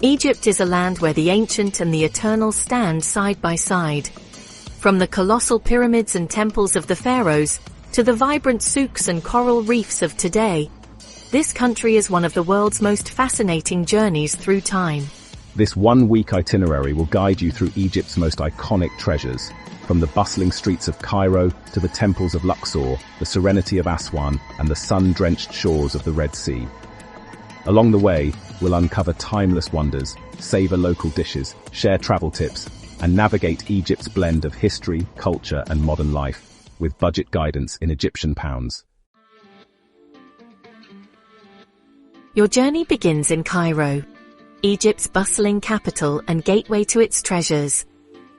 Egypt is a land where the ancient and the eternal stand side by side. From the colossal pyramids and temples of the pharaohs, to the vibrant souks and coral reefs of today, this country is one of the world's most fascinating journeys through time. This one-week itinerary will guide you through Egypt's most iconic treasures, from the bustling streets of Cairo to the temples of Luxor, the serenity of Aswan, and the sun-drenched shores of the Red Sea. Along the way, we'll uncover timeless wonders, savor local dishes, share travel tips, and navigate Egypt's blend of history, culture, and modern life, with budget guidance in Egyptian pounds. Your journey begins in Cairo, Egypt's bustling capital and gateway to its treasures.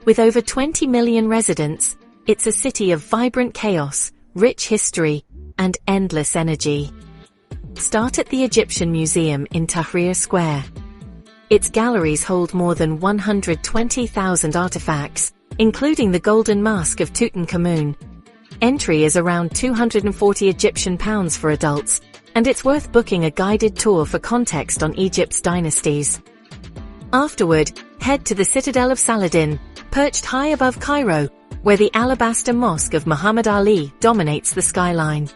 With over 20 million residents, it's a city of vibrant chaos, rich history, and endless energy. Start at the Egyptian Museum in Tahrir Square. Its galleries hold more than 120,000 artifacts, including the Golden Mask of Tutankhamun. Entry is around £240 for adults, and it's worth booking a guided tour for context on Egypt's dynasties. Afterward, head to the Citadel of Saladin, perched high above Cairo, where the alabaster mosque of Muhammad Ali dominates the skyline.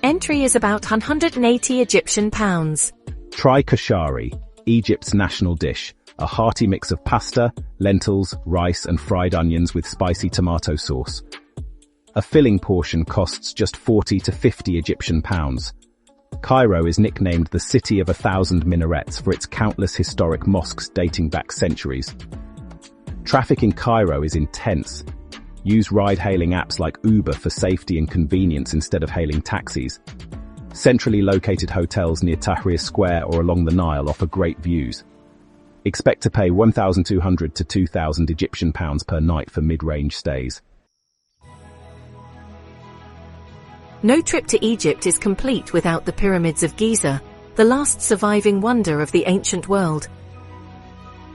Entry is about £180. Try kashari, Egypt's national dish, a hearty mix of pasta, lentils, rice and fried onions with spicy tomato sauce. A filling portion costs just 40 to 50 Egyptian pounds. Cairo is nicknamed the City of 1,000 Minarets for its countless historic mosques dating back centuries. Traffic in Cairo is intense. Use ride-hailing apps like Uber for safety and convenience instead of hailing taxis. Centrally located hotels near Tahrir Square or along the Nile offer great views. Expect to pay 1,200 to 2,000 Egyptian pounds per night for mid-range stays. No trip to Egypt is complete without the pyramids of Giza, the last surviving wonder of the ancient world.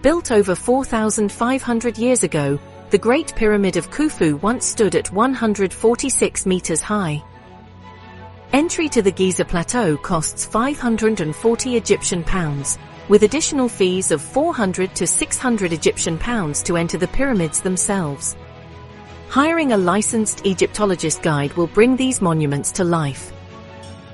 Built over 4,500 years ago, the Great Pyramid of Khufu once stood at 146 meters high. Entry to the Giza Plateau costs 540 Egyptian pounds, with additional fees of 400 to 600 Egyptian pounds to enter the pyramids themselves. Hiring a licensed Egyptologist guide will bring these monuments to life.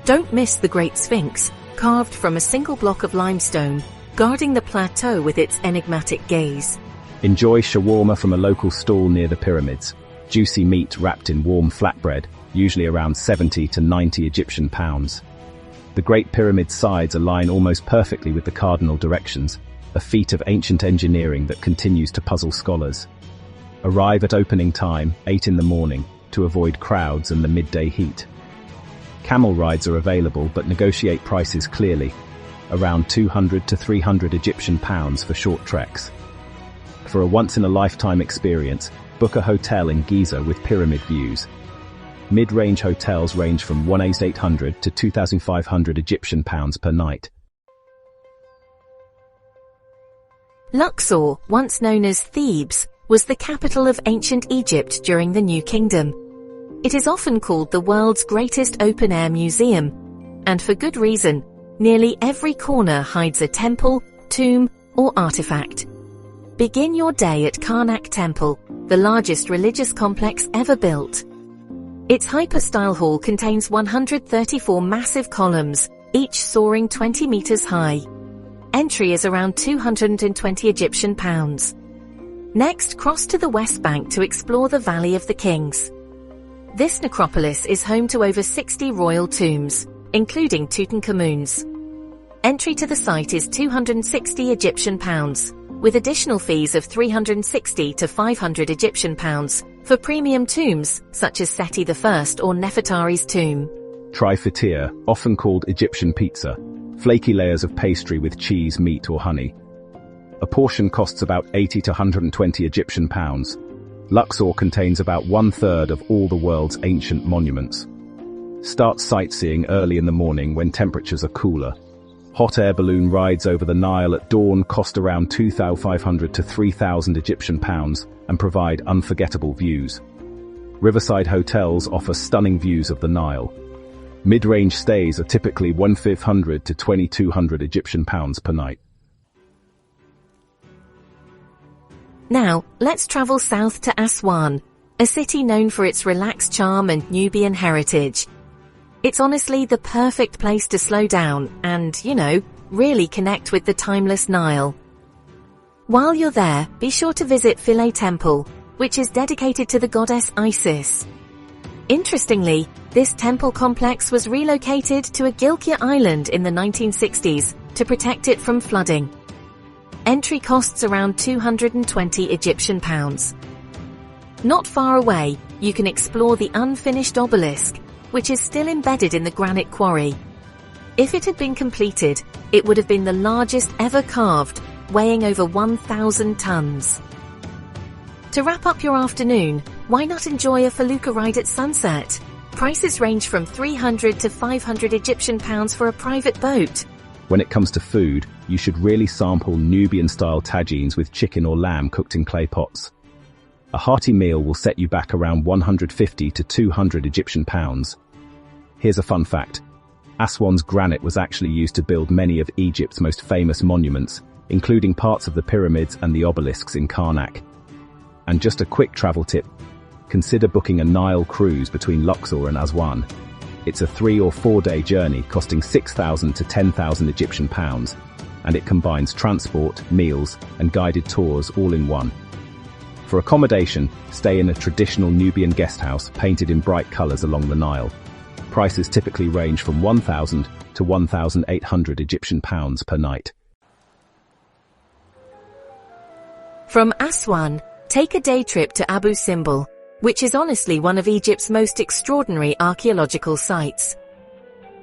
Don't miss the Great Sphinx, carved from a single block of limestone, guarding the plateau with its enigmatic gaze. Enjoy shawarma from a local stall near the pyramids, juicy meat wrapped in warm flatbread, usually around 70 to 90 Egyptian pounds. The Great Pyramid's sides align almost perfectly with the cardinal directions, a feat of ancient engineering that continues to puzzle scholars. Arrive at opening time, 8 in the morning, to avoid crowds and the midday heat. Camel rides are available, but negotiate prices clearly, around 200 to 300 Egyptian pounds for short treks. For a once-in-a-lifetime experience, book a hotel in Giza with pyramid views. Mid-range hotels range from 1,800 to 2,500 Egyptian pounds per night. Luxor, once known as Thebes, was the capital of ancient Egypt during the New Kingdom. It is often called the world's greatest open-air museum, and for good reason. Nearly every corner hides a temple, tomb, or artifact. Begin your day at Karnak Temple, the largest religious complex ever built. Its hyper-style hall contains 134 massive columns, each soaring 20 meters high. Entry is around 220 Egyptian pounds. Next, cross to the West Bank to explore the Valley of the Kings. This necropolis is home to over 60 royal tombs, including Tutankhamun's. Entry to the site is 260 Egyptian pounds, with additional fees of 360 to 500 Egyptian pounds for premium tombs such as Seti I or Nefertari's tomb. Try fatir, often called Egyptian pizza, flaky layers of pastry with cheese, meat or honey. A portion costs about 80 to 120 Egyptian pounds. Luxor contains about 1/3 of all the world's ancient monuments. Start sightseeing early in the morning when temperatures are cooler. Hot air balloon rides over the Nile at dawn cost around 2,500 to 3,000 Egyptian pounds and provide unforgettable views. Riverside hotels offer stunning views of the Nile. Mid-range stays are typically 1,500 to 2,200 Egyptian pounds per night. Now, let's travel south to Aswan, a city known for its relaxed charm and Nubian heritage. It's honestly the perfect place to slow down and, really connect with the timeless Nile. While you're there, be sure to visit Philae Temple, which is dedicated to the goddess Isis. Interestingly, this temple complex was relocated to a Gilkia island in the 1960s to protect it from flooding. Entry costs around 220 Egyptian pounds. Not far away, you can explore the unfinished obelisk, which is still embedded in the granite quarry. If it had been completed, it would have been the largest ever carved, weighing over 1,000 tons. To wrap up your afternoon, why not enjoy a felucca ride at sunset? Prices range from 300 to 500 Egyptian pounds for a private boat. When it comes to food, you should really sample Nubian-style tagines with chicken or lamb cooked in clay pots. A hearty meal will set you back around 150 to 200 Egyptian pounds. Here's a fun fact. Aswan's granite was actually used to build many of Egypt's most famous monuments, including parts of the pyramids and the obelisks in Karnak. And just a quick travel tip, consider booking a Nile cruise between Luxor and Aswan. It's a 3 or 4 day journey costing 6,000 to 10,000 Egyptian pounds, and it combines transport, meals, and guided tours all in one. For accommodation, stay in a traditional Nubian guesthouse painted in bright colors along the Nile. Prices typically range from 1,000 to 1,800 Egyptian pounds per night. From Aswan, take a day trip to Abu Simbel, which is honestly one of Egypt's most extraordinary archaeological sites.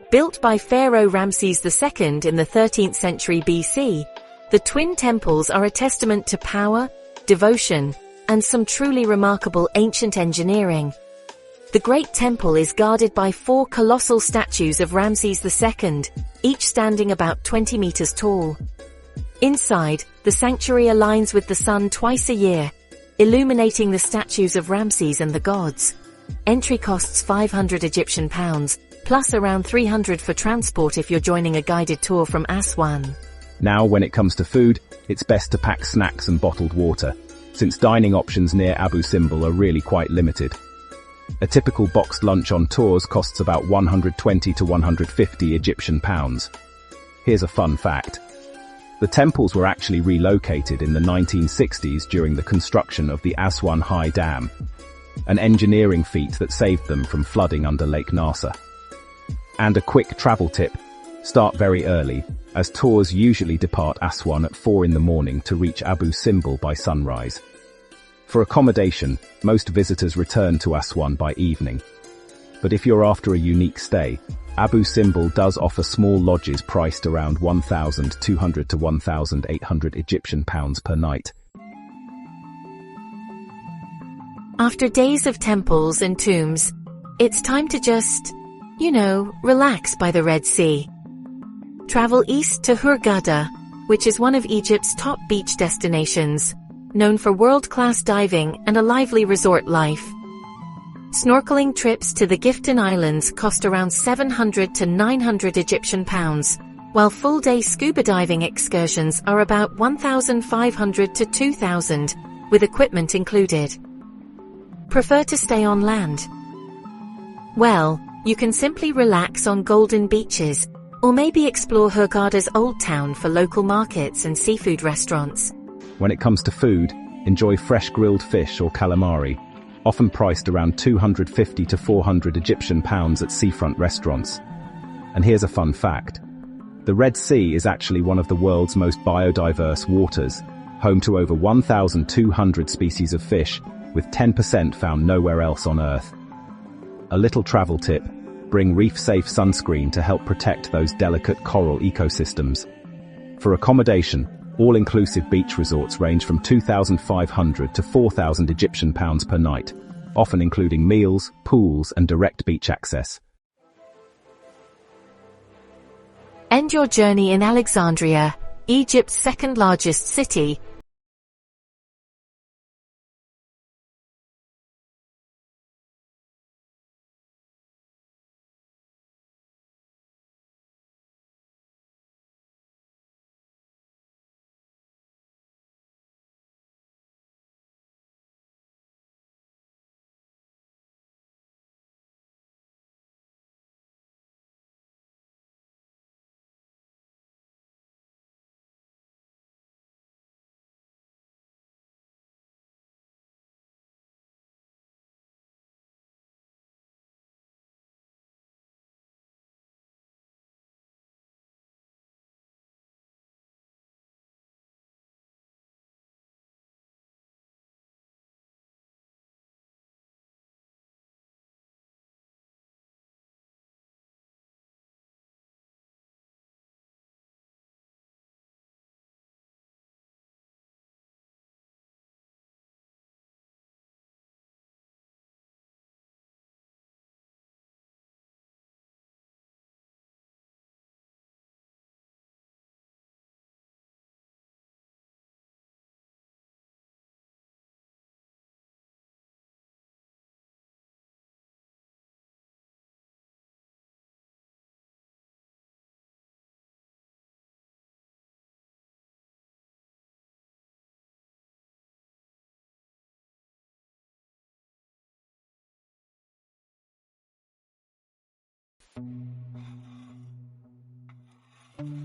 Built by Pharaoh Ramses II in the 13th century BC, the twin temples are a testament to power, devotion, and some truly remarkable ancient engineering. The Great Temple is guarded by 4 colossal statues of Ramses II, each standing about 20 meters tall. Inside, the sanctuary aligns with the sun twice a year, illuminating the statues of Ramses and the gods. Entry costs 500 Egyptian pounds, plus around 300 for transport if you're joining a guided tour from Aswan. Now, when it comes to food, it's best to pack snacks and bottled water, since dining options near Abu Simbel are really quite limited. A typical boxed lunch on tours costs about 120 to 150 Egyptian pounds. Here's a fun fact. The temples were actually relocated in the 1960s during the construction of the Aswan High Dam, an engineering feat that saved them from flooding under Lake Nasser. And a quick travel tip, start very early, as tours usually depart Aswan at 4 in the morning to reach Abu Simbel by sunrise. For accommodation, most visitors return to Aswan by evening. But if you're after a unique stay, Abu Simbel does offer small lodges priced around 1,200 to 1,800 Egyptian pounds per night. After days of temples and tombs, it's time to just, relax by the Red Sea. Travel east to Hurghada, which is one of Egypt's top beach destinations, known for world-class diving and a lively resort life. Snorkeling trips to the Gifton Islands cost around 700 to 900 Egyptian pounds, while full-day scuba diving excursions are about 1,500 to 2,000, with equipment included. Prefer to stay on land? Well, you can simply relax on golden beaches, or maybe explore Hurghada's Old Town for local markets and seafood restaurants. When it comes to food, enjoy fresh grilled fish or calamari, often priced around 250 to 400 Egyptian pounds at seafront restaurants. And here's a fun fact. The Red Sea is actually one of the world's most biodiverse waters, home to over 1,200 species of fish, with 10% found nowhere else on Earth. A little travel tip, bring reef-safe sunscreen to help protect those delicate coral ecosystems. For accommodation, all-inclusive beach resorts range from 2,500 to 4,000 Egyptian pounds per night, often including meals, pools, and direct beach access. End your journey in Alexandria, Egypt's second-largest city,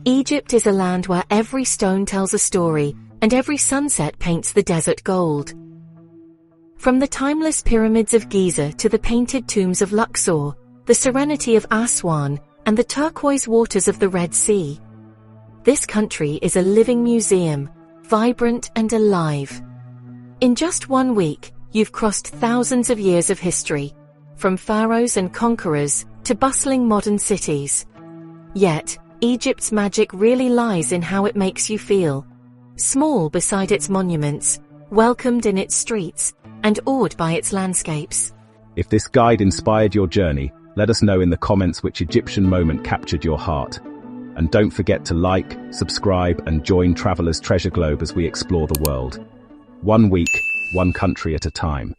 Egypt is a land where every stone tells a story, and every sunset paints the desert gold. From the timeless pyramids of Giza to the painted tombs of Luxor, the serenity of Aswan, and the turquoise waters of the Red Sea, this country is a living museum, vibrant and alive. In just 1 week, you've crossed thousands of years of history, from pharaohs and conquerors to bustling modern cities. Yet, Egypt's magic really lies in how it makes you feel. Small beside its monuments, welcomed in its streets, and awed by its landscapes. If this guide inspired your journey, let us know in the comments which Egyptian moment captured your heart. And don't forget to like, subscribe, and join Travelers Treasure Globe as we explore the world. 1 week, one country at a time.